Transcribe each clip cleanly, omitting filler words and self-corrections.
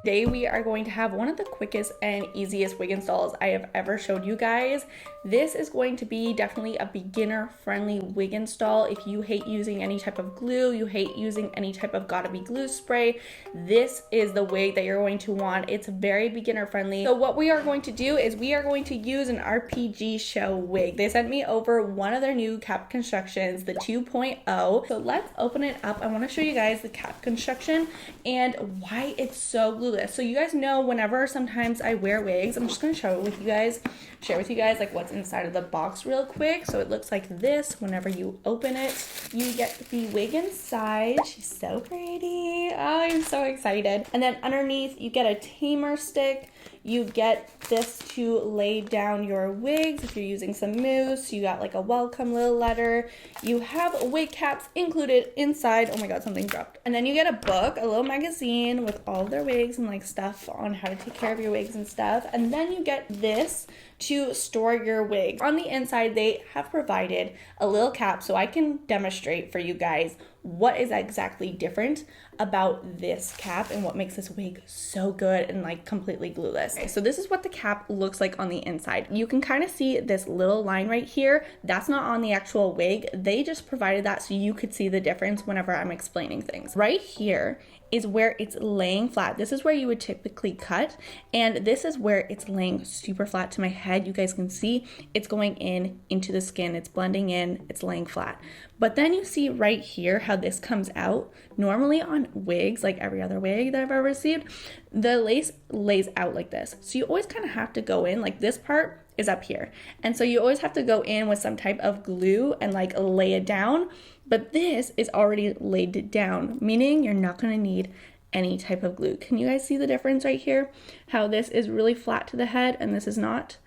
Today we are going to have one of the quickest and easiest wig installs I have ever showed you guys. This is going to be definitely a beginner friendly wig install. If you hate using any type of glue, you hate using any type of gotta be glue spray, this is the wig that you're going to want. It's very beginner friendly. So what we are going to do is we are going to use an RPGSHOW wig. They sent me over one of their new cap constructions, the 2.0. So let's open it up. I want to show you guys the cap construction and why it's so glueless. So you guys know whenever sometimes I wear wigs, I'm just going to show it with you guys, share with you guys like what's inside of the box real quick. So it looks like this. Whenever you open it, you get the wig inside. She's so pretty. Oh, I'm so excited. And then underneath you get a tamer stick. You get this to lay down your wigs if you're using some mousse. You got like a welcome little letter. You have wig caps included inside. Oh my god, something dropped. And then you get a book, a little magazine with all of their wigs and like stuff on how to take care of your wigs and stuff. And then you get this to store your wigs. On the inside, they have provided a little cap so I can demonstrate for you guys what is exactly different about this cap and what makes this wig so good and like completely glueless. Okay, so this is what the cap looks like on the inside. You can kind of see this little line right here. That's not on the actual wig. They just provided that so you could see the difference whenever I'm explaining things. Right here is where it's laying flat. This is where you would typically cut, and this is where it's laying super flat to my head. You guys can see it's going in into the skin, it's blending in, it's laying flat. But then you see right here how this comes out. Normally on wigs, like every other wig that I've ever received, the lace lays out like this. So you always kind of have to go in, like this part is up here. And so you always have to go in with some type of glue and like lay it down. But this is already laid down, meaning you're not going to need any type of glue. Can you guys see the difference right here? How this is really flat to the head and this is not?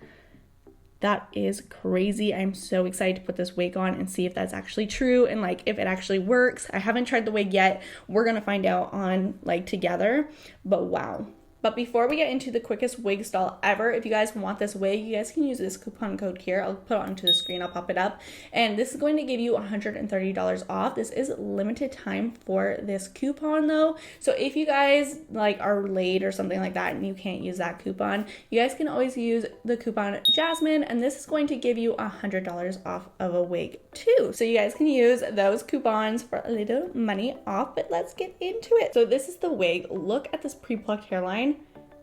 That is crazy. I'm so excited to put this wig on and see if that's actually true and like if it actually works. I haven't tried the wig yet. We're going to find out on like together, but wow. But before we get into the quickest wig install ever, if you guys want this wig, you guys can use this coupon code here. I'll put it onto the screen, I'll pop it up. And this is going to give you $130 off. This is limited time for this coupon though. So if you guys like are late or something like that and you can't use that coupon, you guys can always use the coupon Jasmine, and this is going to give you $100 off of a wig too. So you guys can use those coupons for a little money off, but let's get into it. So this is the wig. Look at this pre-plucked hairline.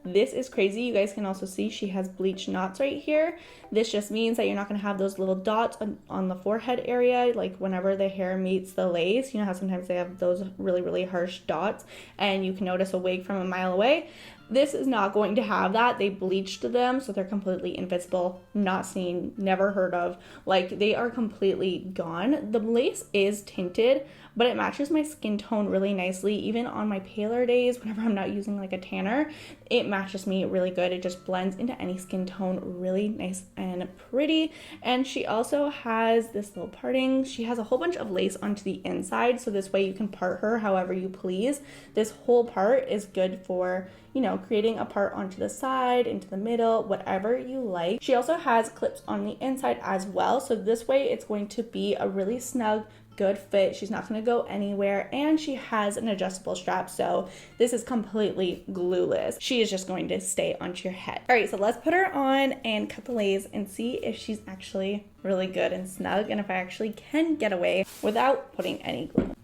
This is crazy. You guys can also see she has bleached knots right here. This just means that you're not going to have those little dots on the forehead area, like whenever the hair meets the lace. You know how sometimes they have those really harsh dots and you can notice a wig from a mile away. This is not going to have that. They bleached them, so they're completely invisible, not seen, never heard of. Like, they are completely gone. The lace is tinted, but it matches my skin tone really nicely. Even on my paler days, whenever I'm not using like a tanner, it matches me really good. It just blends into any skin tone really nice and pretty. And she also has this little parting. She has a whole bunch of lace onto the inside, so this way you can part her however you please. This whole part is good for, you know, creating a part onto the side, into the middle, whatever you like. She also has clips on the inside as well, so this way it's going to be a really snug, good fit. She's not going to go anywhere, and she has an adjustable strap, so this is completely glueless. She is just going to stay onto your head. All right, so let's put her on and cut the lace and see if she's actually really good and snug and if I actually can get away without putting any glue.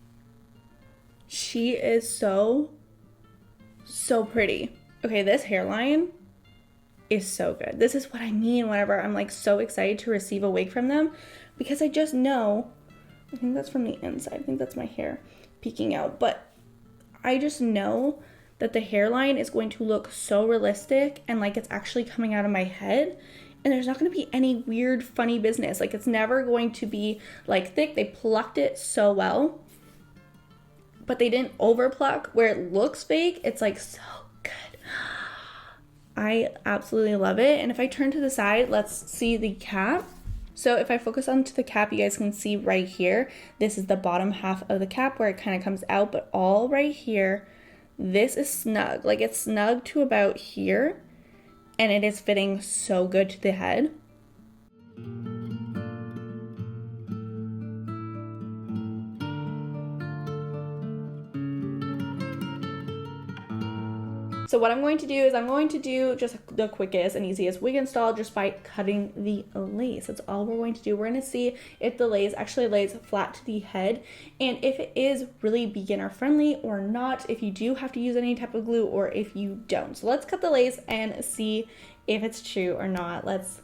She is so pretty. Okay, this hairline is so good. This is what I mean whenever I'm like so excited to receive a wig from them, because I just know, I think that's from the inside, I think that's my hair peeking out, but I just know that the hairline is going to look so realistic and like it's actually coming out of my head, and there's not going to be any weird funny business. Like, it's never going to be like thick. They plucked it so well, but they didn't over pluck where it looks fake. It's like so good. I absolutely love it. And if I turn to the side, let's see the cap. So if I focus onto the cap, you guys can see right here, this is the bottom half of the cap where it kind of comes out, but all right here, this is snug. Like, it's snug to about here, and it is fitting so good to the head. So what I'm going to do is I'm going to do just the quickest and easiest wig install just by cutting the lace. That's all we're going to do. We're going to see if the lace actually lays flat to the head and if it is really beginner friendly or not, if you do have to use any type of glue or if you don't. So let's cut the lace and see if it's true or not. Let's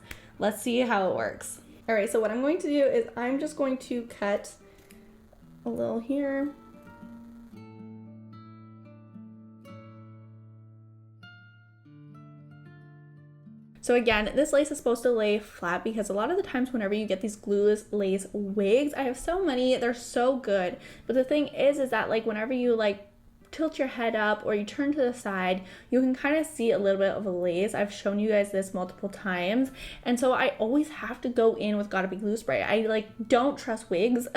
see how it works. All right, so what I'm going to do is I'm just going to cut a little here. So again, this lace is supposed to lay flat because a lot of the times whenever you get these glueless lace wigs, I have so many, they're so good. But the thing is that like whenever you like tilt your head up or you turn to the side, you can kind of see a little bit of a lace. I've shown you guys this multiple times, and so I always have to go in with Gotta Be Glue Spray. I like don't trust wigs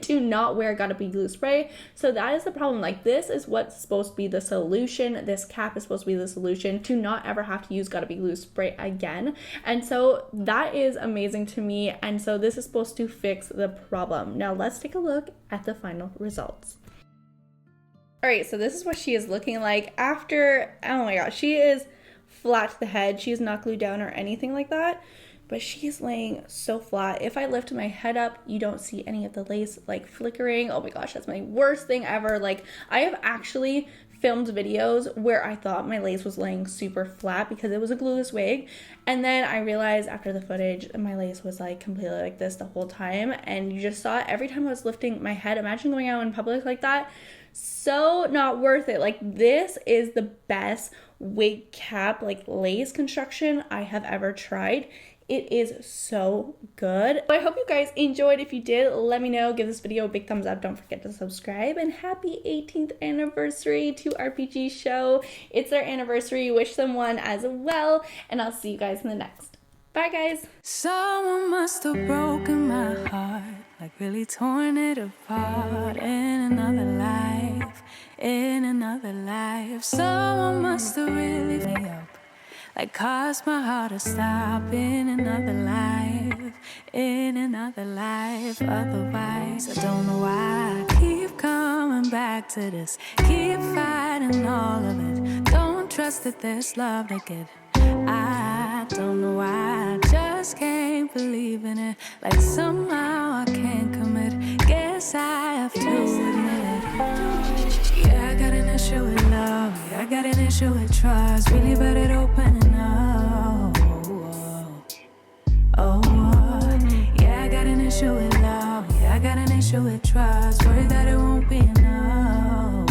to not wear Gotta Be Glue Spray. So that is the problem. Like this is what's supposed to be the solution. This cap is supposed to be the solution to not ever have to use Gotta Be Glue Spray again. And so that is amazing to me. And so this is supposed to fix the problem. Now let's take a look at the final results. All right, so this is what she is looking like after, oh my gosh, she is flat to the head. She is not glued down or anything like that, but she is laying so flat. If I lift my head up, you don't see any of the lace like flickering. Oh my gosh, that's my worst thing ever. Like I have actually filmed videos where I thought my lace was laying super flat because it was a glueless wig, and then I realized after the footage my lace was like completely like this the whole time, and you just saw it every time I was lifting my head. Imagine going out in public like that. So not worth it. Like this is the best wig cap like lace construction I have ever tried. It is so good. I hope you guys enjoyed. If you did, let me know. Give this video a big thumbs up. Don't forget to subscribe, and happy 18th anniversary to RPGSHOW. It's their anniversary. Wish them one as well, and I'll see you guys in the next. Bye guys. Someone must have broken my heart, like really torn it apart in another life, in another life. Someone must have really me up, like caused my heart to stop in another life, in another life. Otherwise, I don't know why I keep coming back to this, keep fighting all of it. Don't trust that there's love to get. I don't know why, I just can't believe in it. Like somehow I can't commit. Guess I have to admit it. Yeah, I got an issue with love. Yeah, I got an issue with trust. Really bad at opening up. Yeah, I got an issue with love. Yeah, I got an issue with trust. Worried that it won't be enough.